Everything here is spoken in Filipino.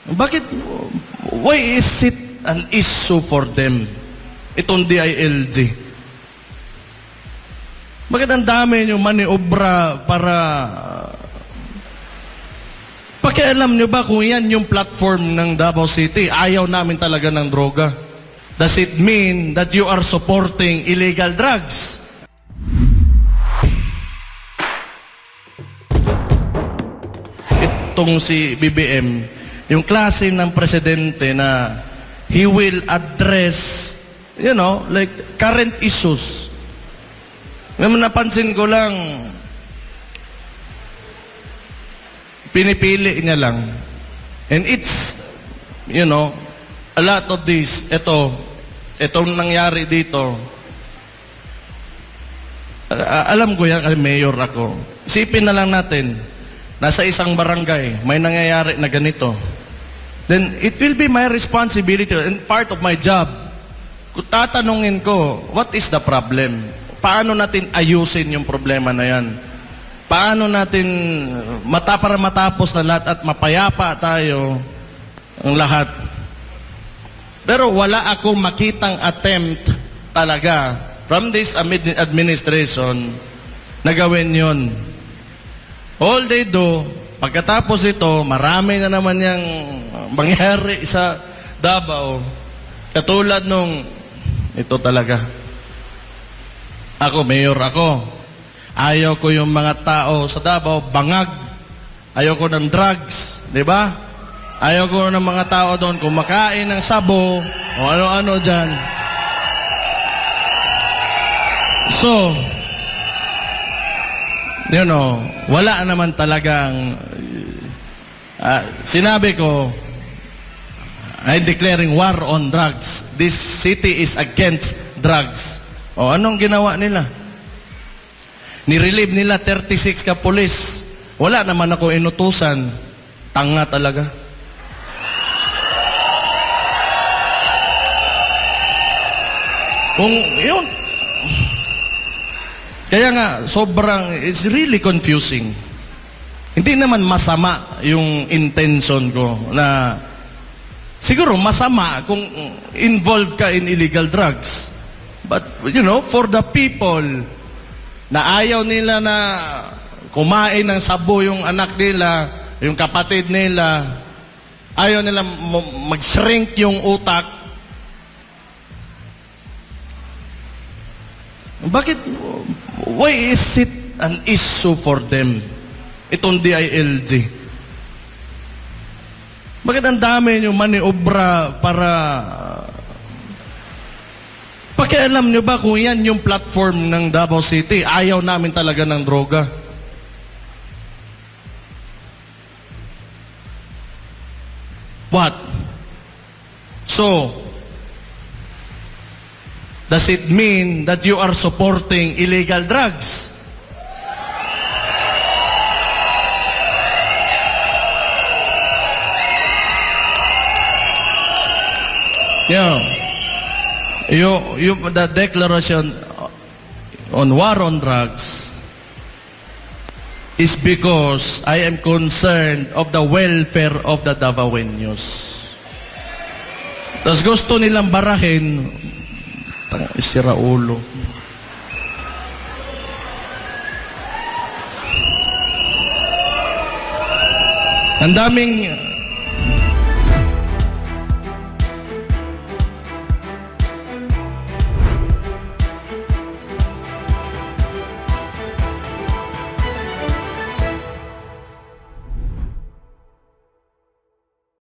Bakit, why is it an issue for them? Itong DILG. Bakit ang dami nyo maniobra para... Pakialam nyo ba kung yan yung platform ng Davao City? Ayaw namin talaga ng droga. Does it mean that you are supporting illegal drugs? Itong si BBM, yung klase ng presidente na he will address, like current issues. Ngayon napansin ko lang, pinipili niya lang. And it's, a lot of this, itong nangyari dito, alam ko yan kasi mayor ako. Isipin na lang natin, nasa isang barangay, may nangyayari na ganito. Then, it will be my responsibility and part of my job. Kung tatanungin ko, what is the problem? Paano natin ayusin yung problema na yan? Paano natin para matapos na lahat at mapayapa tayo ang lahat? Pero wala akong makitang attempt talaga from this administration na gawin yun. All they do, pagkatapos ito, marami na naman yung mangyari sa Davao. Katulad nung, ito talaga. Ako, mayor ako. Ayaw ko yung mga tao sa Davao, bangag. Ayaw ko ng drugs, di ba? Ayaw ko ng mga tao doon kumakain ng sabo o ano-ano dyan. So, wala naman talagang sinabi ko, I'm declaring war on drugs. This city is against drugs. O anong ginawa nila? Nirelieve nila 36 ka pulis. Wala naman ako inutusan. Tanga talaga. Kung yun. Kaya nga, it's really confusing. Hindi naman masama yung intention ko na siguro masama kung involved ka in illegal drugs. But, for the people na ayaw nila na kumain ng sabo yung anak nila, yung kapatid nila, ayaw nila mag-shrink yung utak. Bakit, why is it an issue for them? Itong DILG. Bakit ang dami nyo maniobra para... Pakialam nyo ba kung yan yung platform ng Davao City? Ayaw namin talaga ng droga. What? So, does it mean that you are supporting illegal drugs? The declaration on war on drugs is because I am concerned of the welfare of the Davaoenos. Tapos gusto nilang barahin, isira ulo. Ang daming